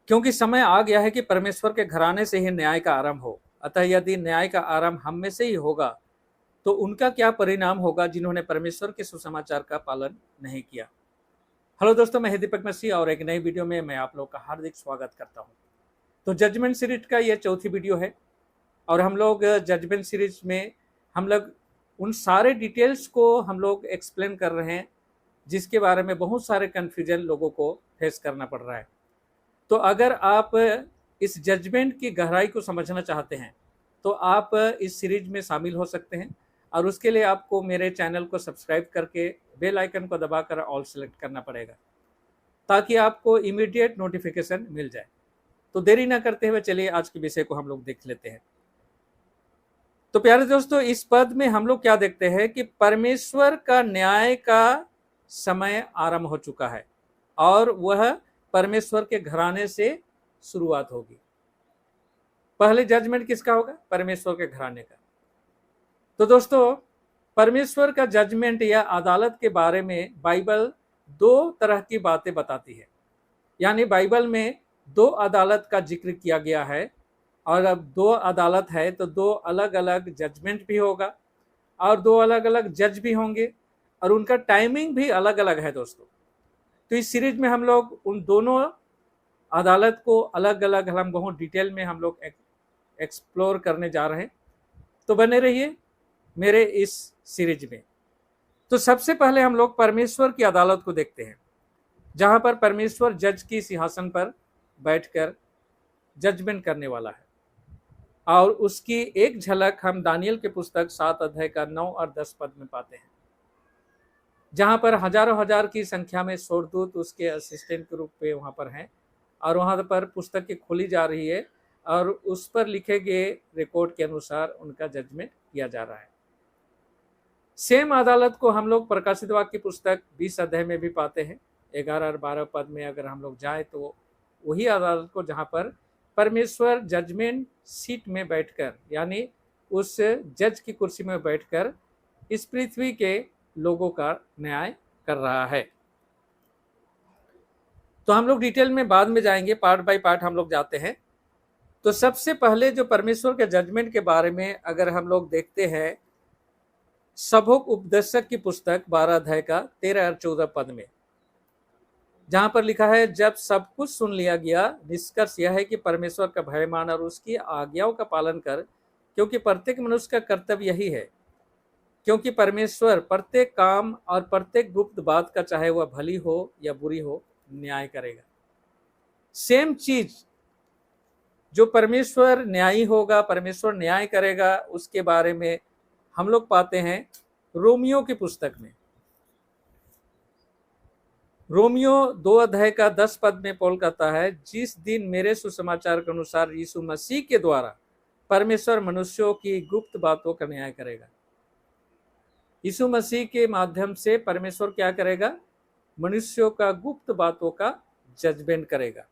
क्योंकि समय आ गया है कि परमेश्वर के घराने से ही न्याय का आरंभ हो। अतः यदि न्याय का आरंभ हम में से ही होगा तो उनका क्या परिणाम होगा जिन्होंने परमेश्वर के सुसमाचार का पालन नहीं किया। हेलो दोस्तों, मैं दीपक मसीह और एक नई वीडियो में मैं आप लोग का हार्दिक स्वागत करता हूं। तो जजमेंट सीरीज का ये चौथी वीडियो है और हम लोग जजमेंट सीरीज में हम लोग उन सारे डिटेल्स को हम लोग एक्सप्लेन कर रहे हैं जिसके बारे में बहुत सारे कन्फ्यूजन लोगों को फेस करना पड़ रहा है। तो अगर आप इस जजमेंट की गहराई को समझना चाहते हैं तो आप इस सीरीज में शामिल हो सकते हैं और उसके लिए आपको मेरे चैनल को सब्सक्राइब करके बेल आइकन को दबाकर ऑल सेलेक्ट करना पड़ेगा ताकि आपको इमीडिएट नोटिफिकेशन मिल जाए। तो देरी ना करते हुए चलिए आज के विषय को हम लोग देख लेते हैं। तो प्यारे दोस्तों, इस पद में हम लोग क्या देखते हैं कि परमेश्वर का न्याय का समय आरंभ हो चुका है और वह परमेश्वर के घराने से शुरुआत होगी। पहले जजमेंट किसका होगा? परमेश्वर के घराने का। तो दोस्तों, परमेश्वर का जजमेंट या अदालत के बारे में बाइबल दो तरह की बातें बताती है। यानी बाइबल में दो अदालत का जिक्र किया गया है और अब दो अदालत है तो दो अलग अलग जजमेंट भी होगा और दो अलग अलग जज भी होंगे और उनका टाइमिंग भी अलग अलग है दोस्तों। तो इस सीरीज में हम लोग उन दोनों अदालत को अलग अलग हम बहुत डिटेल में हम लोग एक्सप्लोर करने जा रहे हैं। तो बने रहिए मेरे इस सीरीज में। तो सबसे पहले हम लोग परमेश्वर की अदालत को देखते हैं जहां पर परमेश्वर जज की सिंहासन पर बैठकर जजमेंट करने वाला है और उसकी एक झलक हम दानियल के पुस्तक 7 अध्याय का 9 और 10 पद में पाते हैं, जहां पर हजारों हजार की संख्या में स्वर्गदूत उसके असिस्टेंट के रूप में वहां पर हैं और वहां पर पुस्तक की खोली जा रही है और उस पर लिखे गए रिकॉर्ड के अनुसार उनका जजमेंट किया जा रहा है। सेम अदालत को हम लोग प्रकाशित वाक्य की पुस्तक 20 अध्याय में भी पाते हैं। 11 और 12 पद में अगर हम लोग जाए तो वही अदालत को जहां पर परमेश्वर जजमेंट सीट में बैठकर यानी उस जज की कुर्सी में बैठकर इस पृथ्वी के लोगों का न्याय कर रहा है। तो हम लोग डिटेल में बाद में जाएंगे, पार्ट बाय पार्ट हम लोग जाते हैं। तो सबसे पहले जो परमेश्वर के जजमेंट के बारे में अगर हम लोग देखते हैं सबोक उपदेशक की पुस्तक 12 अध्याय का 13 और 14 पद में, जहां पर लिखा है, जब सब कुछ सुन लिया गया निष्कर्ष यह है कि परमेश्वर का भय मान और उसकी आज्ञाओं का पालन कर, क्योंकि प्रत्येक मनुष्य का कर्तव्य यही है, क्योंकि परमेश्वर प्रत्येक काम और प्रत्येक गुप्त बात का चाहे वह भली हो या बुरी हो न्याय करेगा। सेम चीज जो परमेश्वर न्यायी होगा, परमेश्वर न्याय करेगा, उसके बारे में हम लोग पाते हैं रोमियो की पुस्तक में। रोमियो 2 अध्याय का 10 पद में पौल कहता है, जिस दिन मेरे सुसमाचार के अनुसार यीशु मसीह के द्वारा परमेश्वर मनुष्यों की गुप्त बातों का न्याय करेगा। यीशु मसीह के माध्यम से परमेश्वर क्या करेगा? मनुष्यों का गुप्त बातों का जजमेंट करेगा।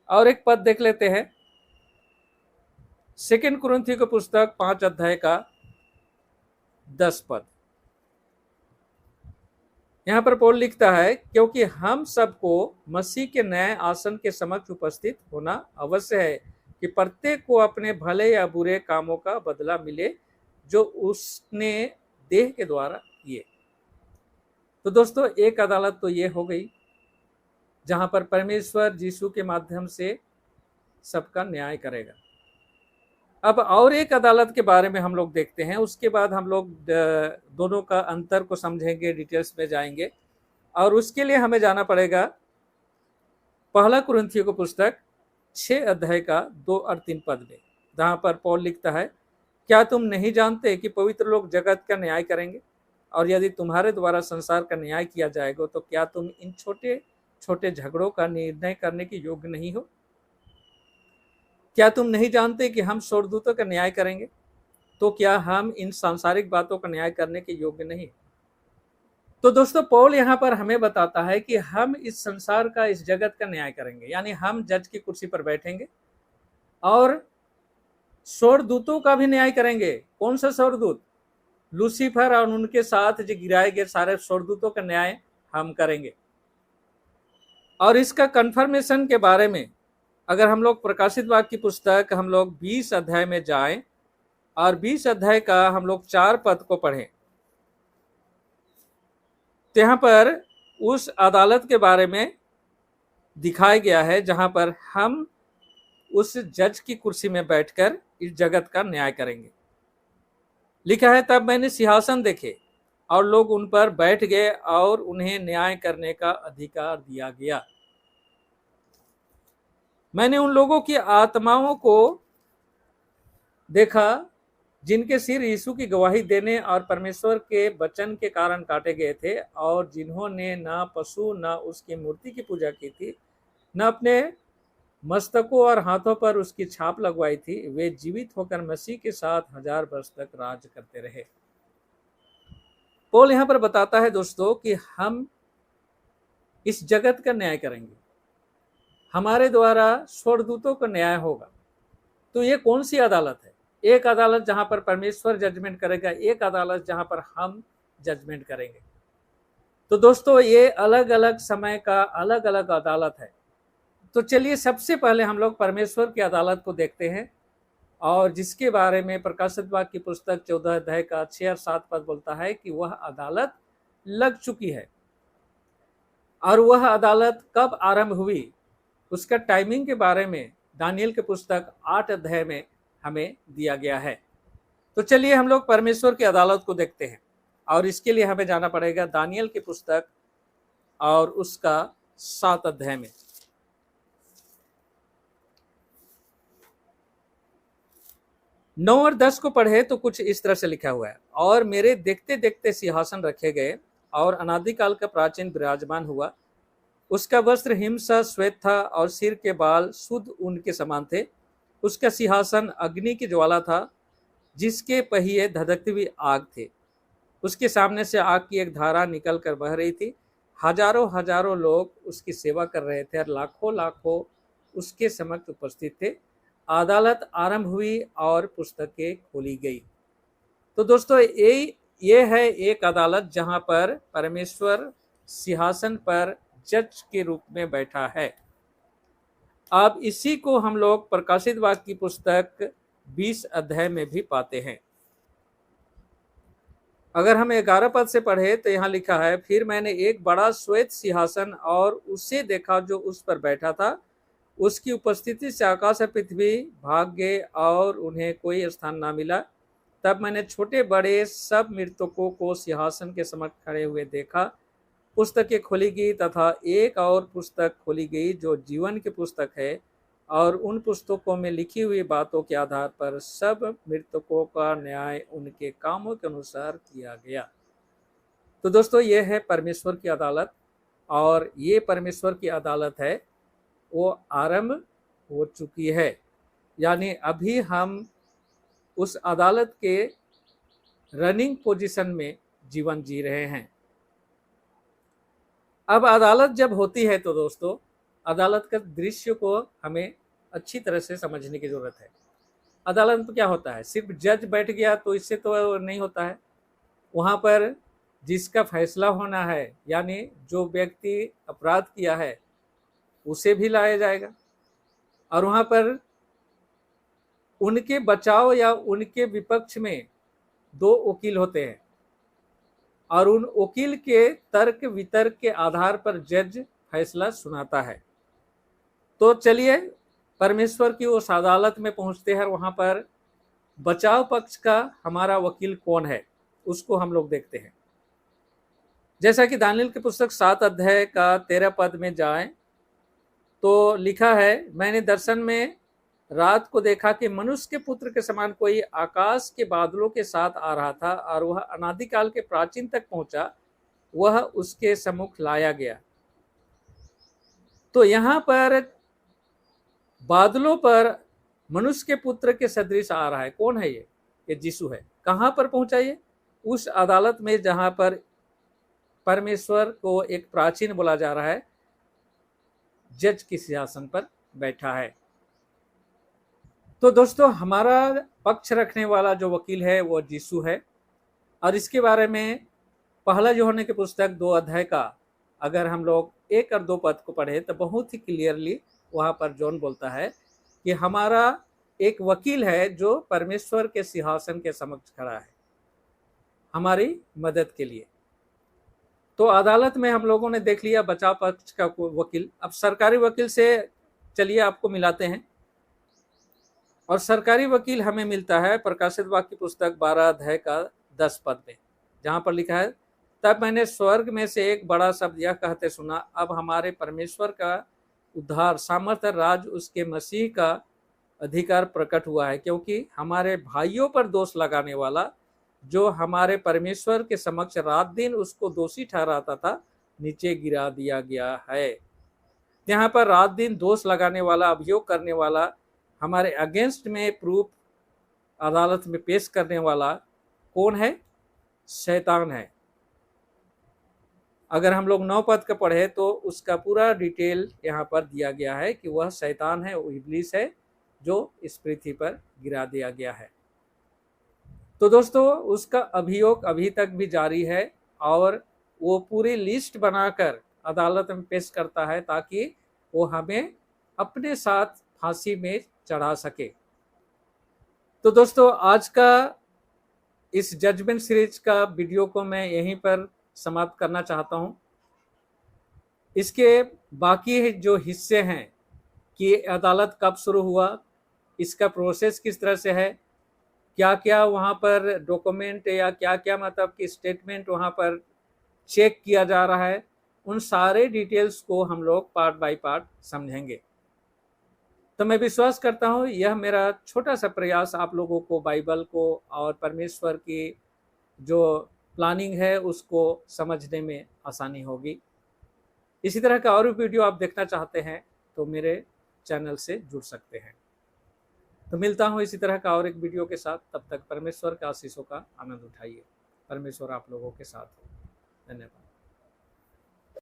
और एक पद देख लेते हैं, 2 कुरिन्थियों की पुस्तक 5 अध्याय का 10 पद। यहां पर पौल लिखता है, क्योंकि हम सबको मसीह के न्याय आसन के समक्ष उपस्थित होना अवश्य है कि प्रत्येक को अपने भले या बुरे कामों का बदला मिले जो उसने देह के द्वारा किए। तो दोस्तों, एक अदालत तो ये हो गई जहां पर परमेश्वर यीशु के माध्यम से सबका न्याय करेगा। अब और एक अदालत के बारे में हम लोग देखते हैं, उसके बाद हम लोग दोनों का अंतर को समझेंगे, डिटेल्स में जाएंगे और उसके लिए हमें जाना पड़ेगा पहला कुरिन्थियों की पुस्तक 6 अध्याय का 2 और 3 पद में, जहां पर पौल लिखता है, क्या तुम नहीं जानते कि पवित्र लोग जगत का न्याय करेंगे? और यदि तुम्हारे द्वारा संसार का न्याय किया जाएगा तो क्या तुम इन छोटे छोटे झगड़ों का निर्णय करने के योग्य नहीं हो? क्या तुम नहीं जानते कि हम स्वर्गदूतों का न्याय करेंगे? तो क्या हम इन सांसारिक बातों का न्याय करने के योग्य नहीं? तो दोस्तों, पौल यहाँ पर हमें बताता है कि हम इस संसार का, इस जगत का न्याय करेंगे, यानी हम जज की कुर्सी पर बैठेंगे और स्वर्गदूतों का भी न्याय करेंगे। कौन सा स्वर्गदूत? लूसीफर और उनके साथ जो गिराए गए सारे स्वर्गदूतों का न्याय हम करेंगे। और इसका कंफर्मेशन के बारे में अगर हम लोग प्रकाशित वाक्य की पुस्तक हम लोग 20 अध्याय में जाएं और 20 अध्याय का हम लोग 4 पद को पढ़ें, तो यहाँ पर उस अदालत के बारे में दिखाया गया है जहां पर हम उस जज की कुर्सी में बैठकर इस जगत का न्याय करेंगे। लिखा है, तब मैंने सिंहासन देखे और लोग उन पर बैठ गए और उन्हें न्याय करने का अधिकार दिया गया। मैंने उन लोगों की आत्माओं को देखा जिनके सिर यीशु की गवाही देने और परमेश्वर के वचन के कारण काटे गए थे, और जिन्होंने न पशु न उसकी मूर्ति की पूजा की थी, न अपने मस्तकों और हाथों पर उसकी छाप लगवाई थी। वे जीवित होकर मसीह के साथ 1000 वर्ष तक राज करते रहे। पौल यहां पर बताता है दोस्तों कि हम इस जगत का न्याय करेंगे, हमारे द्वारा स्वर्गदूतों का न्याय होगा। तो ये कौन सी अदालत है? एक अदालत जहां पर परमेश्वर जजमेंट करेगा, एक अदालत जहां पर हम जजमेंट करेंगे। तो दोस्तों ये अलग अलग समय का अलग अलग अदालत है। तो चलिए सबसे पहले हम लोग परमेश्वर की अदालत को देखते हैं, और जिसके बारे में प्रकाशित वाक्य की पुस्तक 14 अध्याय का 6 और 7 पद बोलता है कि वह अदालत लग चुकी है। और वह अदालत कब आरंभ हुई, उसका टाइमिंग के बारे में दानियल की पुस्तक 8 अध्याय में हमें दिया गया है। तो चलिए हम लोग परमेश्वर की अदालत को देखते हैं, और इसके लिए हमें जाना पड़ेगा दानियल की पुस्तक और उसका 7 अध्याय में। 9 और 10 को पढ़े तो कुछ इस तरह से लिखा हुआ है, और मेरे देखते देखते सिंहासन रखे गए और अनादिकाल का प्राचीन विराजमान हुआ। उसका वस्त्र हिमसा श्वेत था और सिर के बाल शुद्ध ऊन के समान थे। उसका सिंहासन अग्नि की ज्वाला था, जिसके पहिए धधकती हुई आग थे। उसके सामने से आग की एक धारा निकल कर बह रही थी। हजारों हजारों लोग उसकी सेवा कर रहे थे और लाखों लाखों उसके समक्ष उपस्थित थे। अदालत आरंभ हुई और पुस्तकें खोली गई। तो दोस्तों ये है एक अदालत जहां पर परमेश्वर सिंहासन पर जज के रूप में बैठा है। अब इसी को हम लोग प्रकाशित वाक्य की पुस्तक 20 अध्याय में भी पाते हैं। अगर हम 11 पद से पढ़े तो यहाँ लिखा है, फिर मैंने एक बड़ा श्वेत सिंहासन और उसे देखा जो उस पर बैठा था। उसकी उपस्थिति से आकाश और पृथ्वी भाग गए और उन्हें कोई स्थान ना मिला। तब मैंने छोटे बड़े सब मृतकों को सिंहासन के समक्ष खड़े हुए देखा। पुस्तकें खोली गई तथा एक और पुस्तक खोली गई जो जीवन की पुस्तक है, और उन पुस्तकों में लिखी हुई बातों के आधार पर सब मृतकों का न्याय उनके कामों के अनुसार किया गया। तो दोस्तों ये है परमेश्वर की अदालत, और ये परमेश्वर की अदालत है वो आरंभ हो चुकी है, यानी अभी हम उस अदालत के रनिंग पोजीशन में जीवन जी रहे हैं। अब अदालत जब होती है तो दोस्तों अदालत का दृश्य को हमें अच्छी तरह से समझने की जरूरत है। अदालत में क्या होता है? सिर्फ जज बैठ गया तो इससे तो नहीं होता है। वहाँ पर जिसका फैसला होना है, यानी जो व्यक्ति अपराध किया है उसे भी लाया जाएगा, और वहाँ पर उनके बचाव या उनके विपक्ष में 2 वकील होते हैं, और उन वकील के तर्क वितर्क के आधार पर जज फैसला सुनाता है। तो चलिए परमेश्वर की उस अदालत में पहुंचते हैं, वहां पर बचाव पक्ष का हमारा वकील कौन है उसको हम लोग देखते हैं। जैसा कि दानियल की पुस्तक 7 अध्याय का 13 पद में जाएं तो लिखा है, मैंने दर्शन में रात को देखा कि मनुष्य के पुत्र के समान कोई आकाश के बादलों के साथ आ रहा था, और वह अनादिकाल के प्राचीन तक पहुंचा। वह उसके सम्मुख लाया गया। तो यहाँ पर बादलों पर मनुष्य के पुत्र के सदृश आ रहा है। कौन है ये? यीशु है। कहाँ पर पहुंचा ये? उस अदालत में जहां पर परमेश्वर को एक प्राचीन बोला जा रहा है, जज के सिंहासन पर बैठा है। तो दोस्तों हमारा पक्ष रखने वाला जो वकील है वो यीशु है, और इसके बारे में पहला यूहन्ना की पुस्तक 2 अध्याय का अगर हम लोग 1 और 2 पद को पढ़े तो बहुत ही क्लियरली वहाँ पर जॉन बोलता है कि हमारा एक वकील है जो परमेश्वर के सिंहासन के समक्ष खड़ा है हमारी मदद के लिए। तो अदालत में हम लोगों ने देख लिया बचाव पक्ष का वकील। अब सरकारी वकील से चलिए आपको मिलाते हैं। और सरकारी वकील हमें मिलता है प्रकाशित वाक्य पुस्तक 12 अध्याय का 10 पद में, जहां पर लिखा है, तब मैंने स्वर्ग में से एक बड़ा शब्द यह कहते सुना, अब हमारे परमेश्वर का उद्धार सामर्थ्य राज उसके मसीह का अधिकार प्रकट हुआ है, क्योंकि हमारे भाइयों पर दोष लगाने वाला जो हमारे परमेश्वर के समक्ष रात दिन उसको दोषी ठहराता था, नीचे गिरा दिया गया है। यहाँ पर रात दिन दोष लगाने वाला, अभियोग करने वाला, हमारे अगेंस्ट में प्रूफ अदालत में पेश करने वाला कौन है? शैतान है। अगर हम लोग 9 पद का पढ़े तो उसका पूरा डिटेल यहाँ पर दिया गया है कि वह शैतान है, वो इब्लीस है जो इस पृथ्वी पर गिरा दिया गया है। तो दोस्तों उसका अभियोग अभी तक भी जारी है और वो पूरी लिस्ट बनाकर अदालत में पेश करता है ताकि वो हमें अपने साथ फांसी में चढ़ा सके। तो दोस्तों आज का इस जजमेंट सीरीज का वीडियो को मैं यहीं पर समाप्त करना चाहता हूं। इसके बाकी जो हिस्से हैं कि अदालत कब शुरू हुआ, इसका प्रोसेस किस तरह से है, क्या क्या वहाँ पर डॉक्यूमेंट या क्या क्या मतलब कि स्टेटमेंट वहाँ पर चेक किया जा रहा है, उन सारे डिटेल्स को हम लोग पार्ट बाय पार्ट समझेंगे। तो मैं विश्वास करता हूँ यह मेरा छोटा सा प्रयास आप लोगों को बाइबल को और परमेश्वर की जो प्लानिंग है उसको समझने में आसानी होगी। इसी तरह का और भी वीडियो आप देखना चाहते हैं तो मेरे चैनल से जुड़ सकते हैं। तो मिलता हूँ इसी तरह का और एक वीडियो के साथ। तब तक परमेश्वर के आशीषों का आनंद उठाइए। परमेश्वर आप लोगों के साथ हो। धन्यवाद।